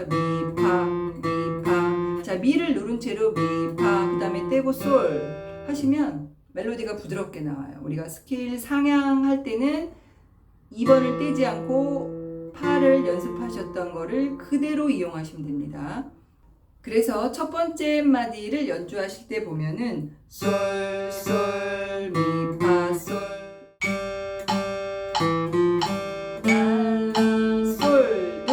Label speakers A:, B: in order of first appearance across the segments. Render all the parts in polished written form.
A: 자, 미, 파, 미, 파. 자, 미를 누른 채로 미, 파, 그 다음에 떼고 솔 하시면 멜로디가 부드럽게 나와요. 우리가 스케일 상향할 때는 2번을 떼지 않고 파를 연습하셨던 거를 그대로 이용하시면 됩니다. 그래서 첫 번째 마디를 연주하실 때 보면은 솔, 솔, 미, 파, 솔, 라, 솔,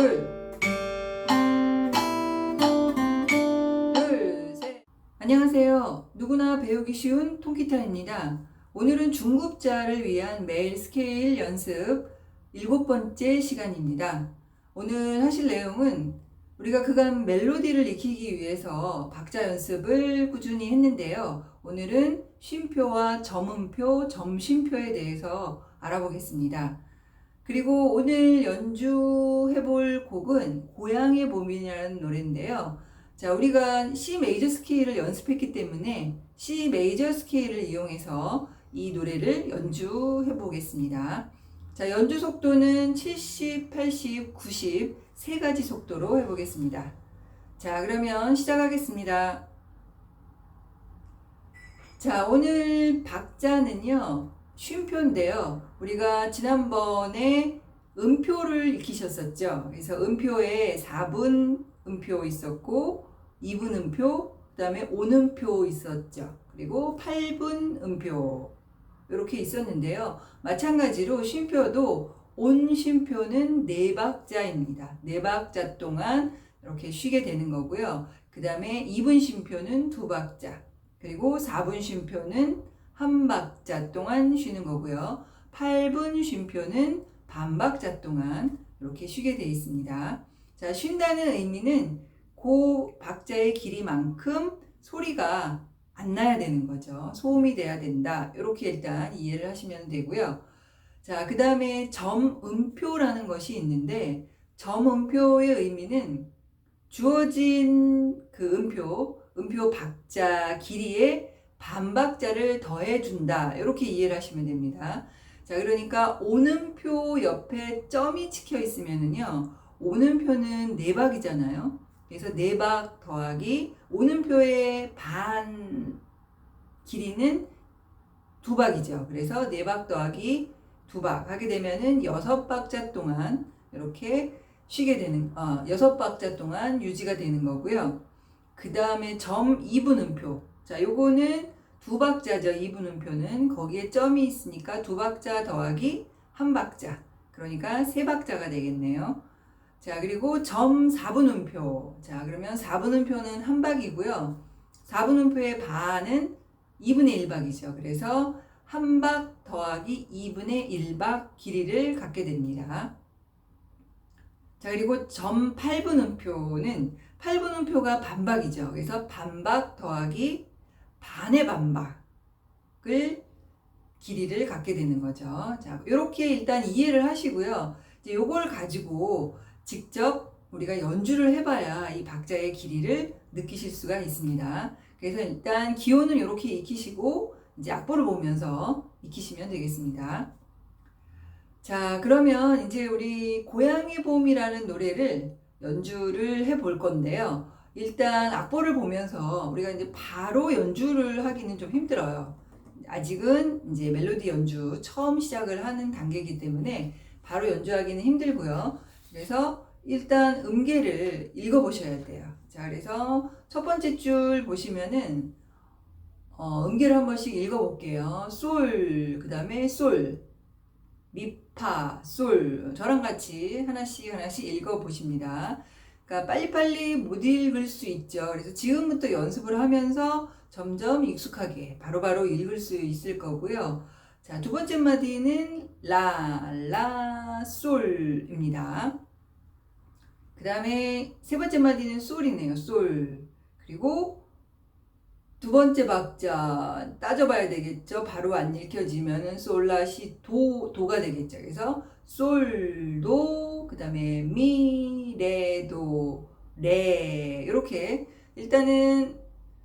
A: 둘, 셋. 안녕하세요. 누구나 배우기 쉬운 통기타입니다. 오늘은 중급자를 위한 매일 스케일 연습 7번째 시간입니다. 오늘 하실 내용은 우리가 그간 멜로디를 익히기 위해서 박자 연습을 꾸준히 했는데요. 오늘은 쉼표와 점음표, 점쉼표에 대해서 알아보겠습니다. 그리고 오늘 연주해 볼 곡은 고향의 봄이라는 노래인데요. 자, 우리가 C 메이저 스케일을 연습했기 때문에 C 메이저 스케일을 이용해서 이 노래를 연주해 보겠습니다. 자, 연주 속도는 70, 80, 90 세 가지 속도로 해보겠습니다. 자, 그러면 시작하겠습니다. 자, 오늘 박자는요, 쉼표인데요. 우리가 지난번에 음표를 익히셨었죠. 그래서 음표에 4분 음표 있었고, 2분 음표, 그 다음에 5음표 있었죠. 그리고 8분 음표. 이렇게 있었는데요. 마찬가지로 쉼표도 온 쉼표는 4박자입니다. 4박자 동안 이렇게 쉬게 되는 거고요. 그 다음에 2분 쉼표는 2박자, 그리고 4분 쉼표는 1박자 동안 쉬는 거고요. 8분 쉼표는 반박자 동안 이렇게 쉬게 되어 있습니다. 자, 쉰다는 의미는 그 박자의 길이만큼 소리가 안 나야 되는 거죠. 소음이 돼야 된다. 이렇게 일단 이해를 하시면 되고요. 자, 그 다음에 점음표라는 것이 있는데, 점음표의 의미는 주어진 그 음표 박자 길이에 반박자를 더해준다. 이렇게 이해를 하시면 됩니다. 자, 그러니까 오음표 옆에 점이 찍혀 있으면은요, 오음표는 4박이잖아요. 그래서 4박 더하기 오음표의 반 길이는 2박이죠. 그래서 4박 더하기 2박 하게 되면은 6박자 동안 이렇게 쉬게 되는, 6박자 동안 유지가 되는 거고요. 그 다음에 점 2분 음표. 자, 요거는 2박자죠. 2분 음표는 거기에 점이 있으니까 2박자 더하기 1박자. 그러니까 3박자가 되겠네요. 자, 그리고 점 4분 음표. 자, 그러면 4분 음표는 1박이고요. 4분 음표의 반은 2분의 1박이죠. 그래서 1박 더하기 2분의 1박 길이를 갖게 됩니다. 자, 그리고 점 8분 음표는 8분 음표가 반박이죠. 그래서 반박 더하기 반의 반박을 길이를 갖게 되는 거죠. 자, 이렇게 일단 이해를 하시고요. 이제 요걸 가지고 직접 우리가 연주를 해봐야 이 박자의 길이를 느끼실 수가 있습니다. 그래서 일단 기호는 이렇게 익히시고 이제 악보를 보면서 익히시면 되겠습니다. 자, 그러면 이제 우리 고향의 봄이라는 노래를 연주를 해 볼 건데요. 일단 악보를 보면서 우리가 이제 바로 연주를 하기는 좀 힘들어요. 아직은 이제 멜로디 연주 처음 시작을 하는 단계이기 때문에 바로 연주하기는 힘들고요. 그래서 일단 음계를 읽어보셔야 돼요. 자, 그래서 첫 번째 줄 보시면은 음계를 한 번씩 읽어볼게요. 솔, 그 다음에 솔, 미파, 솔. 저랑 같이 하나씩 읽어보십니다. 그러니까 빨리빨리 못 읽을 수 있죠. 그래서 지금부터 연습을 하면서 점점 익숙하게 바로바로 읽을 수 있을 거고요. 자, 두 번째 마디는 라, 라, 솔입니다. 그 다음에 세 번째 마디는 솔이네요. 솔. 그리고 두 번째 박자 따져봐야 되겠죠. 바로 안 읽혀지면은 솔라시 도가 되겠죠. 그래서 솔도, 그 다음에 미, 레도, 레. 이렇게 일단은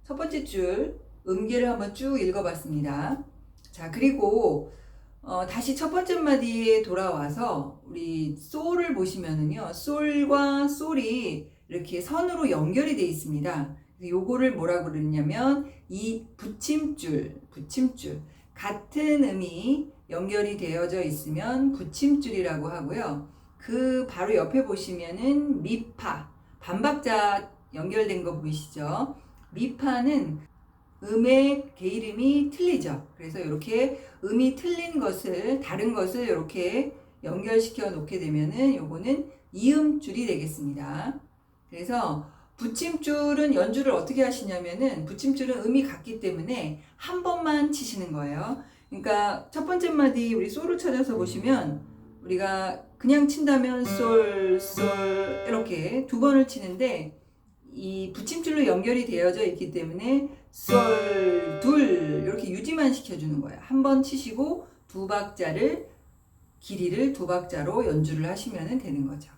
A: 첫 번째 줄 음계를 한번 쭉 읽어봤습니다. 자, 그리고 다시 첫 번째 마디에 돌아와서 우리 솔을 보시면은요, 솔과 솔이 이렇게 선으로 연결이 되어 있습니다. 요거를 뭐라고 그러냐면 이 붙임줄 같은 음이 연결이 되어져 있으면 붙임줄이라고 하고요. 그 바로 옆에 보시면은 미파 반박자 연결된 거 보이시죠? 미파는 음의 개이름이 틀리죠. 그래서 이렇게 음이 틀린 것을 다른 것을 이렇게 연결시켜 놓게 되면은 요거는 이음줄이 되겠습니다. 그래서 붙임줄은 연주를 어떻게 하시냐면은 붙임줄은 음이 같기 때문에 한 번만 치시는 거예요. 그러니까 첫 번째 마디 우리 솔을 찾아서 보시면 우리가 그냥 친다면 솔, 솔 이렇게 두 번을 치는데 이 붙임줄로 연결이 되어져 있기 때문에 솔, 둘 이렇게 유지만 시켜주는 거예요. 한 번 치시고 두 박자를 길이를 두 박자로 연주를 하시면 되는 거죠.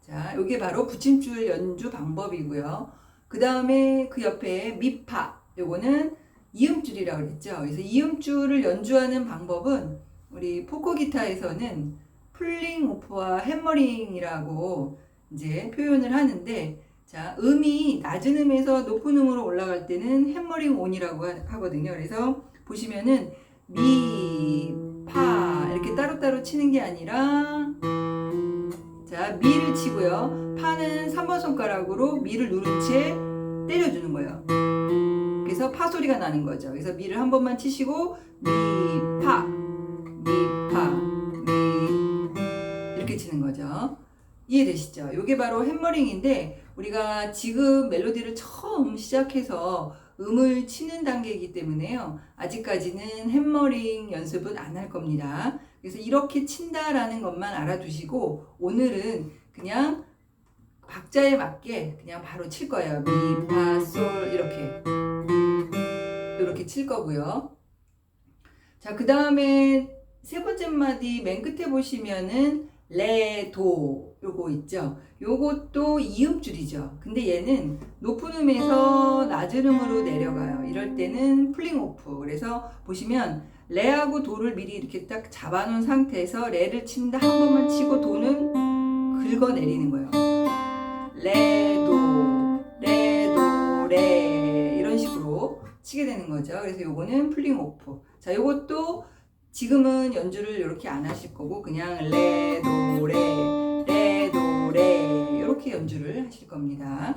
A: 자, 이게 바로 붙임줄 연주 방법이고요. 그 다음에 그 옆에 미파 요거는 이음줄이라고 그랬죠. 그래서 이음줄을 연주하는 방법은 우리 포크 기타에서는 풀링 오프와 해머링이라고 이제 표현을 하는데, 자, 음이 낮은 음에서 높은 음으로 올라갈 때는 해머링 온이라고 하거든요. 그래서 보시면은 미, 파 이렇게 따로따로 치는 게 아니라, 자, 미를 치고요. 파는 3번 손가락으로 미를 누른 채 때려주는 거예요. 그래서 파 소리가 나는 거죠. 그래서 미를 한 번만 치시고 미, 파, 미, 파, 미 이렇게 치는 거죠. 이해되시죠? 이게 바로 해머링인데 우리가 지금 멜로디를 처음 시작해서 음을 치는 단계이기 때문에요. 아직까지는 해머링 연습은 안 할 겁니다. 그래서 이렇게 친다라는 것만 알아두시고 오늘은 그냥 박자에 맞게 그냥 바로 칠 거예요. 미, 파, 솔 이렇게 칠 거고요. 자, 그 다음에 세 번째 마디 맨 끝에 보시면은 레, 도 요거 있죠. 요것도 이음줄이죠. 근데 얘는 높은 음에서 낮은 음으로 내려가요. 이럴 때는 풀링 오프. 그래서 보시면 레하고 도를 미리 이렇게 딱 잡아놓은 상태에서 레를 친다 한 번만 치고 도는 긁어 내리는 거예요. 레, 도, 레, 도, 레 이런 식으로 치게 되는 거죠. 그래서 요거는 풀링 오프. 자, 요것도 지금은 연주를 이렇게 안 하실 거고 그냥 레, 도, 레, 레, 도, 레 이렇게 연주를 하실 겁니다.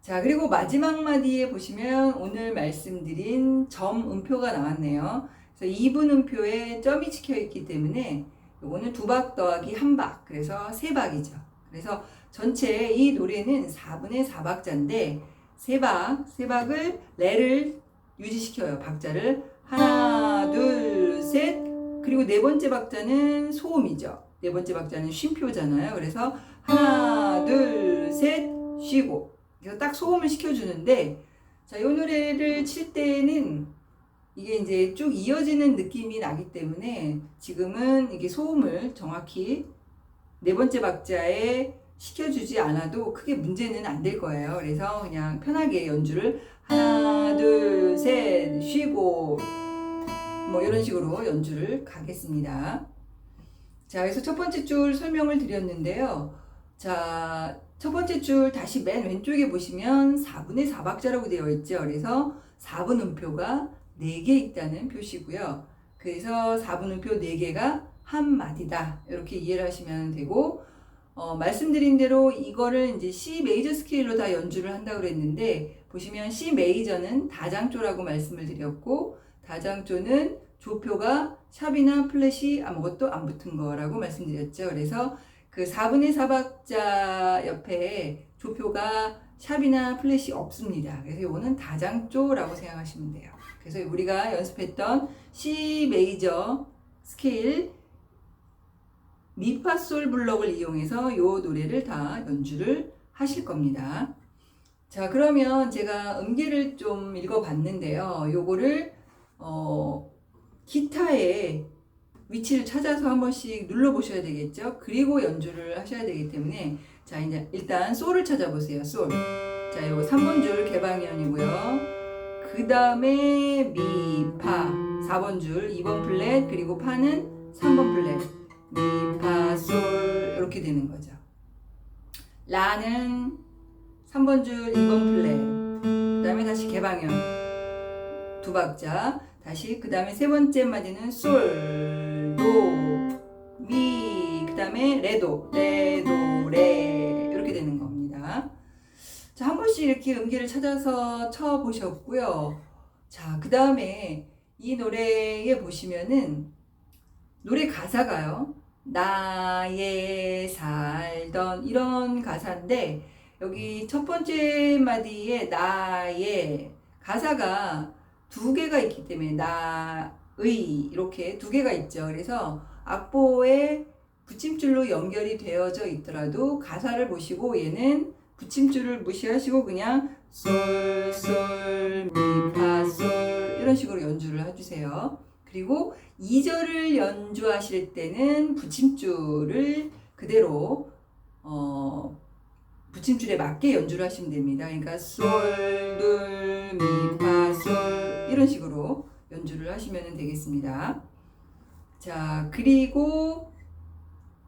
A: 자, 그리고 마지막 마디에 보시면 오늘 말씀드린 점 음표가 나왔네요. 그래서 2분 음표에 점이 찍혀 있기 때문에 요거는 2박 더하기 1박, 그래서 3박이죠. 그래서 전체 이 노래는 4분의 4박자인데 3박을 레를 유지시켜요. 박자를 하나, 둘, 셋. 그리고 네 번째 박자는 소음이죠. 네 번째 박자는 쉼표잖아요. 그래서 하나, 둘, 셋, 쉬고. 그래서 딱 소음을 시켜주는데, 자, 이 노래를 칠 때는 이게 이제 쭉 이어지는 느낌이 나기 때문에 지금은 이게 소음을 정확히 네 번째 박자에 시켜주지 않아도 크게 문제는 안 될 거예요. 그래서 그냥 편하게 연주를 하나, 둘, 셋, 쉬고 뭐 이런 식으로 연주를 가겠습니다. 자, 그래서 첫 번째 줄 설명을 드렸는데요. 자, 첫 번째 줄 다시 맨 왼쪽에 보시면 4분의 4박자라고 되어 있죠. 그래서 4분 음표가 4개 있다는 표시고요. 그래서 4분 음표 4개가 한 마디다. 이렇게 이해를 하시면 되고, 말씀드린 대로 이거를 이제 C 메이저 스케일로 다 연주를 한다고 그랬는데, 보시면 C 메이저는 다장조라고 말씀을 드렸고, 다장조는 조표가 샵이나 플랫이 아무것도 안 붙은 거라고 말씀드렸죠. 그래서 그 4분의 4박자 옆에 조표가 샵이나 플랫이 없습니다. 그래서 이거는 다장조라고 생각하시면 돼요. 그래서 우리가 연습했던 C 메이저 스케일 미파솔 블럭을 이용해서 이 노래를 다 연주를 하실 겁니다. 자, 그러면 제가 음계를 좀 읽어봤는데요. 요거를 기타의 위치를 찾아서 한 번씩 눌러보셔야 되겠죠. 그리고 연주를 하셔야 되기 때문에, 자, 이제 일단 솔을 찾아보세요. 솔. 자, 요거 3번 줄 개방현이고요. 그 다음에 미, 파 4번 줄 2번 플랫, 그리고 파는 3번 플랫. 미, 파, 솔 이렇게 되는 거죠. 라는 3번 줄 2번 플랫, 그 다음에 다시 개방현 두 박자, 다시 그 다음에 세 번째 마디는 솔, 도, 미, 그 다음에 레도, 레도, 레 이렇게 되는 겁니다. 자, 한 번씩 이렇게 음계를 찾아서 쳐보셨고요. 자, 그 다음에 이 노래에 보시면은 노래 가사가요, 나의 살던 이런 가사인데, 여기 첫 번째 마디에 나의 가사가 두 개가 있기 때문에 나의 이렇게 두 개가 있죠. 그래서 악보에 붙임줄로 연결이 되어져 있더라도 가사를 보시고 얘는 붙임줄을 무시하시고 그냥 솔, 솔, 미, 파, 솔 이런 식으로 연주를 해주세요. 그리고 2절을 연주하실 때는 붙임줄을 그대로 붙임줄에 맞게 연주를 하시면 됩니다. 그러니까 솔, 둘, 미, 파, 솔 이런 식으로 연주를 하시면 되겠습니다. 자, 그리고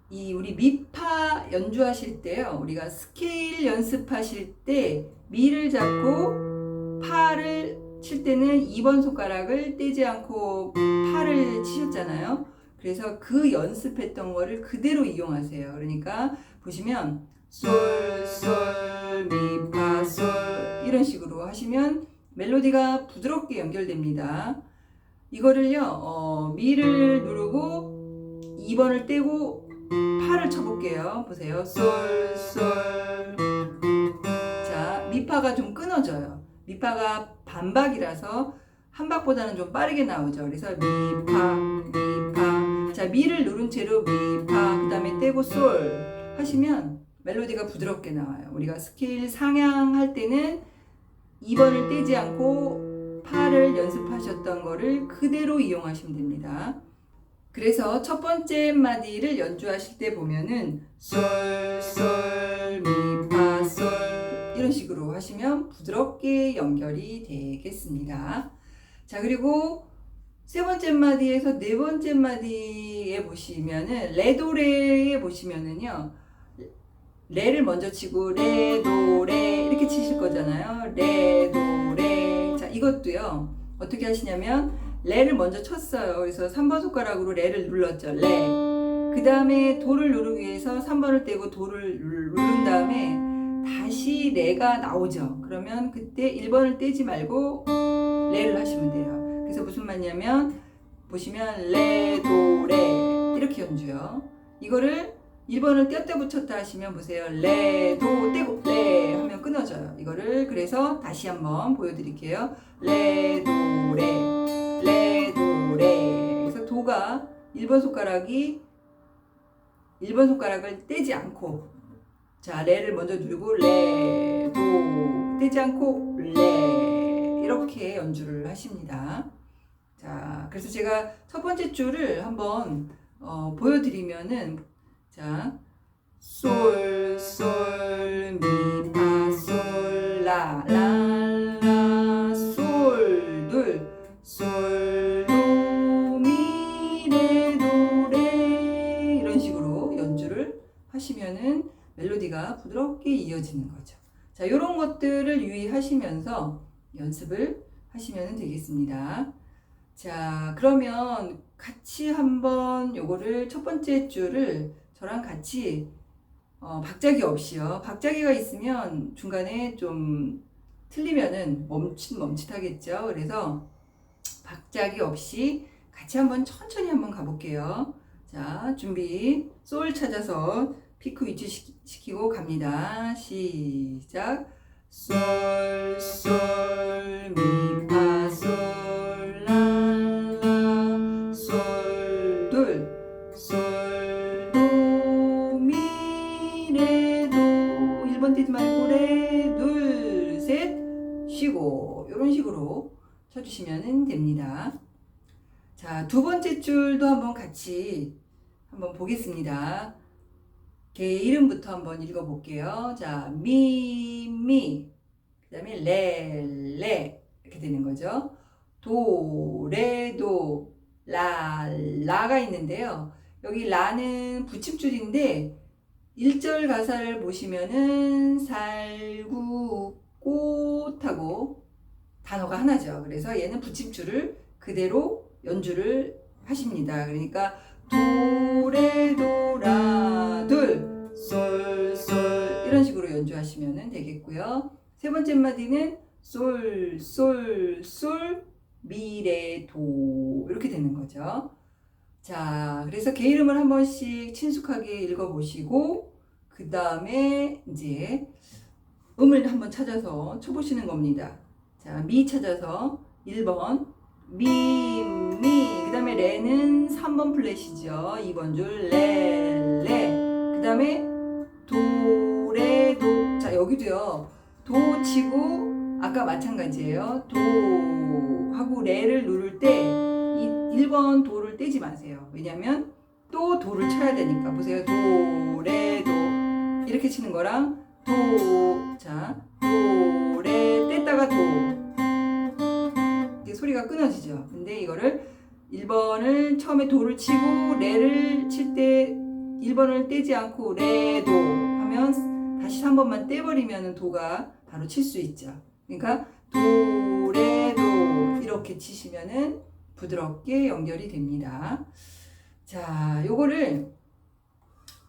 A: 이 우리 미파 연주하실 때요, 우리가 스케일 연습하실 때 미를 잡고 파를 칠 때는 2번 손가락을 떼지 않고 파를 치셨잖아요. 그래서 그 연습했던 거를 그대로 이용하세요. 그러니까 보시면 솔, 솔, 미, 파, 솔 이런 식으로 하시면 멜로디가 부드럽게 연결됩니다. 이거를요, 미를 누르고 2번을 떼고 파를 쳐볼게요. 보세요. 솔, 솔. 자, 미파가 좀 끊어져요. 미파가 반박이라서 한 박보다는 좀 빠르게 나오죠. 그래서 미파, 미파. 자, 미를 누른 채로 미파, 그 다음에 떼고 솔 하시면 멜로디가 부드럽게 나와요. 우리가 스케일 상향할 때는 2번을 떼지 않고 파를 연습하셨던 거를 그대로 이용하시면 됩니다. 그래서 첫 번째 마디를 연주하실 때 보면은 솔, 솔, 미, 파, 솔 이런 식으로 하시면 부드럽게 연결이 되겠습니다. 자, 그리고 세 번째 마디에서 네 번째 마디에 보시면은 레도레에 보시면은요, 레를 먼저 치고 레, 도, 레 이렇게 치실 거잖아요. 레, 도, 레. 자, 이것도요, 어떻게 하시냐면 레를 먼저 쳤어요. 그래서 3번 손가락으로 레를 눌렀죠. 레. 그 다음에 도를 누르기 위해서 3번을 떼고 도를 누른 다음에 다시 레가 나오죠. 그러면 그때 1번을 떼지 말고 레를 하시면 돼요. 그래서 무슨 말이냐면 보시면 레, 도, 레 이렇게 연주요. 이거를 1번을 떼었다 붙였다 하시면 보세요. 레, 도, 떼고 레 하면 끊어져요. 이거를 그래서 다시 한번 보여드릴게요. 레, 도, 레. 레, 도, 레. 그래서 도가 1번 손가락을 떼지 않고, 자, 레를 먼저 누르고 레, 도, 떼지 않고 레 이렇게 연주를 하십니다. 자, 그래서 제가 첫 번째 줄을 한번 보여드리면은, 자, 솔, 솔, 미, 파, 솔, 라, 라, 라, 솔, 둘, 솔, 도, 미, 레, 도, 레 이런 식으로 연주를 하시면은 멜로디가 부드럽게 이어지는 거죠. 자, 이런 것들을 유의하시면서 연습을 하시면 되겠습니다. 자, 그러면 같이 한번 요거를 첫 번째 줄을 저랑 같이 박자기 없이요. 박자기가 있으면 중간에 좀 틀리면은 멈칫하겠죠. 그래서 박자기 없이 같이 한번 천천히 한번 가볼게요. 자, 준비. 솔 찾아서 피크 위치 시키고 갑니다. 시작. 솔, 솔, 미, 파, 솔, 라, 라, 솔, 둘, 솔, 도, 미, 레, 도. 1번 떼지 말고 레, 둘, 셋, 쉬고 이런 식으로 쳐주시면 됩니다. 자, 두 번째 줄도 한번 같이 한번 보겠습니다. 개 이름부터 한번 읽어볼게요. 자, 미, 미, 그 다음에 레, 레 이렇게 되는 거죠. 도, 레, 도, 라, 라가 있는데요. 여기 라는 붙임줄인데 1절 가사를 보시면은 살구 꽃하고 단어가 하나죠. 그래서 얘는 붙임줄을 그대로 연주를 하십니다. 그러니까 도레도라둘 솔솔 이런 식으로 연주하시면 되겠고요. 세 번째 마디는 솔솔솔 미레도 이렇게 되는 거죠. 자, 그래서 개 이름을 한 번씩 친숙하게 읽어보시고 그 다음에 이제 음을 한번 찾아서 쳐보시는 겁니다. 자, 미 찾아서 1번 미, 그 다음에 레는 3번 플랫이죠. 2번 줄 레, 그 다음에 도, 레, 도. 자, 여기도요. 도 치고 아까 마찬가지예요. 도 하고 레를 누를 때 이 1번 도를 떼지 마세요. 왜냐면 또 도를 쳐야 되니까. 보세요. 도, 레, 도 이렇게 치는 거랑 도, 자, 도, 레 뗐다가 도 이게 소리가 끊어지죠. 근데 이거를 1번을 처음에 도를 치고 레를 칠 때 1번을 떼지 않고 레, 도 하면 다시 3번만 떼버리면 도가 바로 칠 수 있죠. 그러니까 도, 레, 도 이렇게 치시면은 부드럽게 연결이 됩니다. 자, 요거를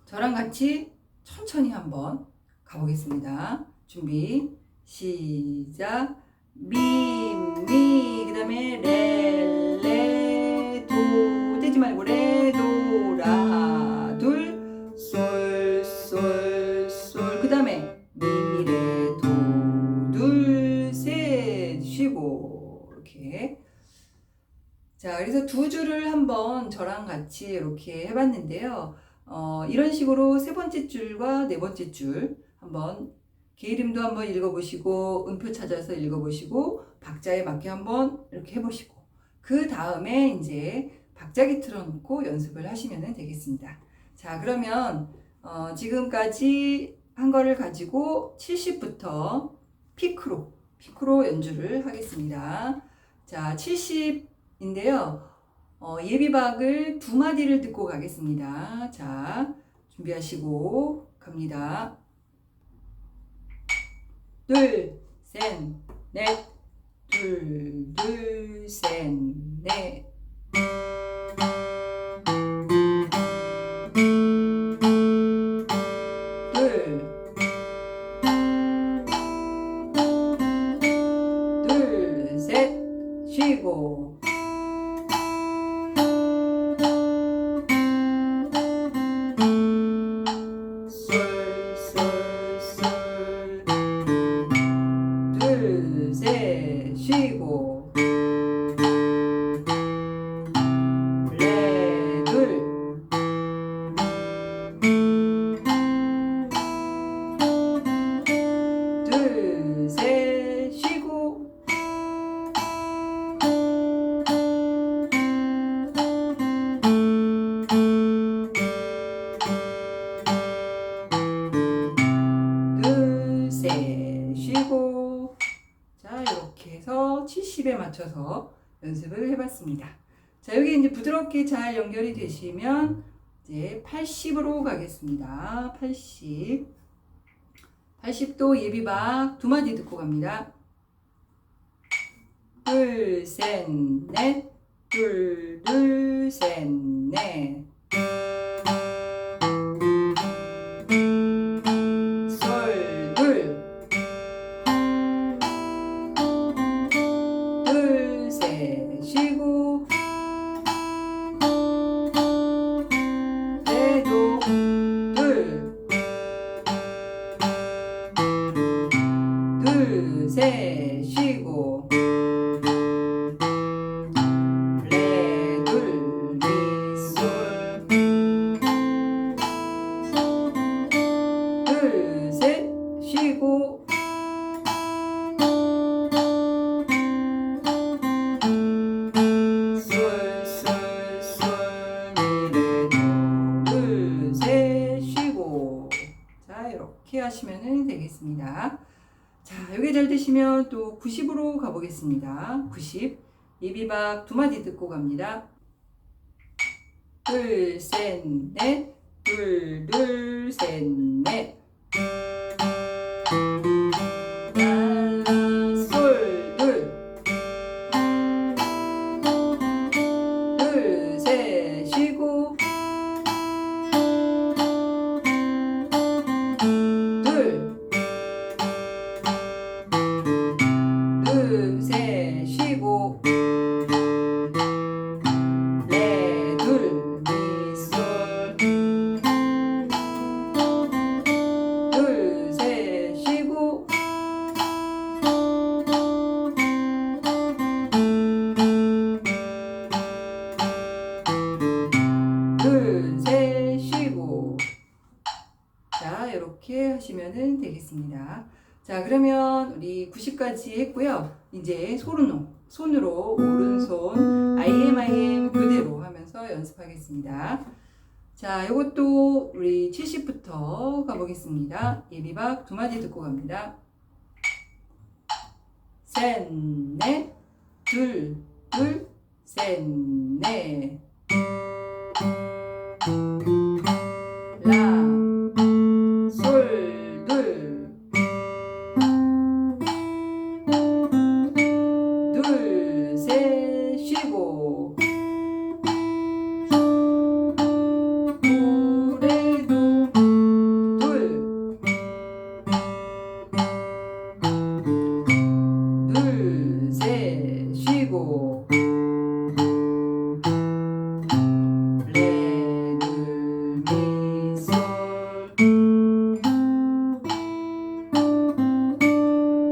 A: 저랑 같이 천천히 한번 가보겠습니다. 준비, 시작. 미, 그 다음에 레, 도 떼지 말고 레, 도, 라, 둘, 솔, 그 다음에 미, 레, 도, 둘, 셋, 쉬고 이렇게. 자, 그래서 두 줄을 한번 저랑 같이 이렇게 해봤는데요. 이런 식으로 세 번째 줄과 네 번째 줄 한번 개 이름도 한번 읽어보시고 음표 찾아서 읽어보시고 박자에 맞게 한번 이렇게 해보시고 그 다음에 이제 박자기 틀어놓고 연습을 하시면 되겠습니다. 자, 그러면 지금까지 한 거를 가지고 70부터 피크로 연주를 하겠습니다. 자, 70인데요. 예비박을 두 마디를 듣고 가겠습니다. 자, 준비하시고 갑니다. 둘, 셋, 넷, 둘, 셋, 넷. 둘, 셋, 쉬고. 둘, 셋, 쉬고. 레, 둘. 둘, 셋, 쉬고. 둘, 셋, 쉬고. 자, 이렇게 해서 70에 맞춰서 연습을 해봤습니다. 자, 여기 이제 부드럽게 잘 연결이 되시면 이제 80으로 가겠습니다. 80도 예비박 두 마디 듣고 갑니다. 둘, 셋, 넷. 둘, 셋, 넷. 솔, 둘. 둘, 셋, 쉬고. 레, 도, 둘. 둘, 셋, 쉬고. 레, 둘, 미, 솔. 둘, 셋, 쉬고. 둘, 셋, 쉬고. 자, 이렇게 하시면 되겠습니다. 자, 여기 잘 되시면 또 90으로 가보겠습니다. 90. 예비박 두 마디 듣고 갑니다. 둘, 셋, 넷. 둘, 셋, 넷. 라, 되겠습니다. 자, 그러면 우리 90까지 했고요. 이제 손으로 오른손 IM 교대로 하면서 연습하겠습니다. 자, 이것도 우리 70부터 가보겠습니다. 예비박 2마디 듣고 갑니다. 셋, 넷, 둘, 둘, 셋, 넷. 라, 솔, 둘, 셋, 쉬고. 도레도, 둘, 셋, 쉬고. 레, 둘, 미, 솔.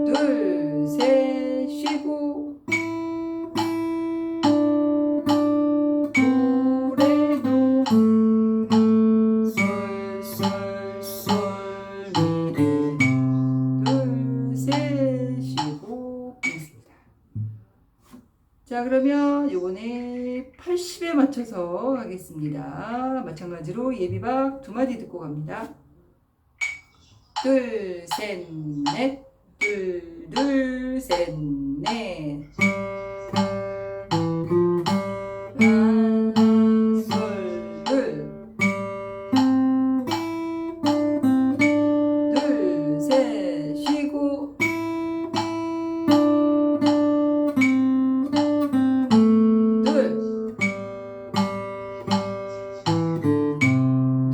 A: 둘, 셋, 쉬고. 도레도, 솔, 솔, 솔, 미, 레. 둘, 셋, 쉬고. 있습니다. 자, 그러면 요번에 80에 맞춰서 하겠습니다. 마찬가지로 예비박 2마디 듣고 갑니다. 둘, 셋, 넷. 둘, 둘, 셋, 넷. 라, 솔, 둘, 셋, 쉬고.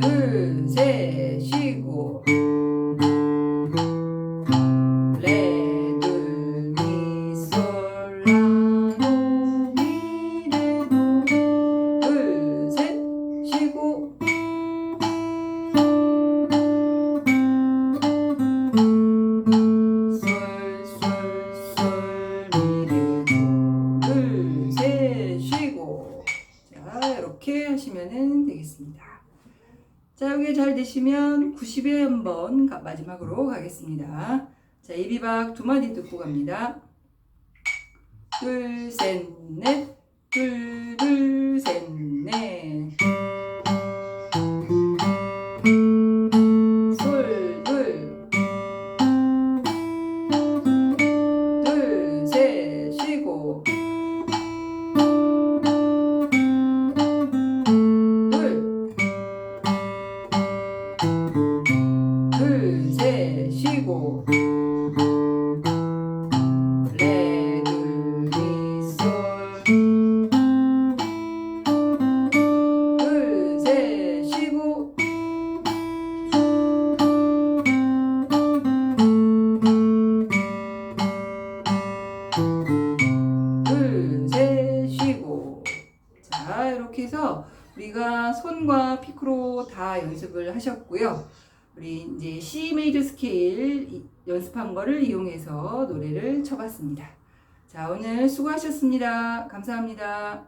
A: 둘, 셋, 쉬고. 레, 둘, 미, 솔, 라, 도미 레, 도. 둘, 셋, 쉬고. 솔, 솔, 솔, 미, 레, 도. 둘, 셋, 쉬고. 자, 이렇게 하시면 되겠습니다. 자, 여기 잘 되시면 90에 한번 마지막으로 가겠습니다. 자, 예비박 2마디 듣고 갑니다. 둘, 셋, 넷. 둘, 둘, 셋, 넷. 솔, 둘, 셋, 쉬고. 둘, 셋, 쉬고. 레, 둘, 미, 솔. 둘, 셋, 쉬고. 둘, 셋, 쉬고. 자, 이렇게 해서 우리가 손과 피크로 다 연습을 하셨고요. 우리 이제 C 메이저 스케일 연습한 거를 이용해서 노래를 쳐봤습니다. 자, 오늘 수고하셨습니다. 감사합니다.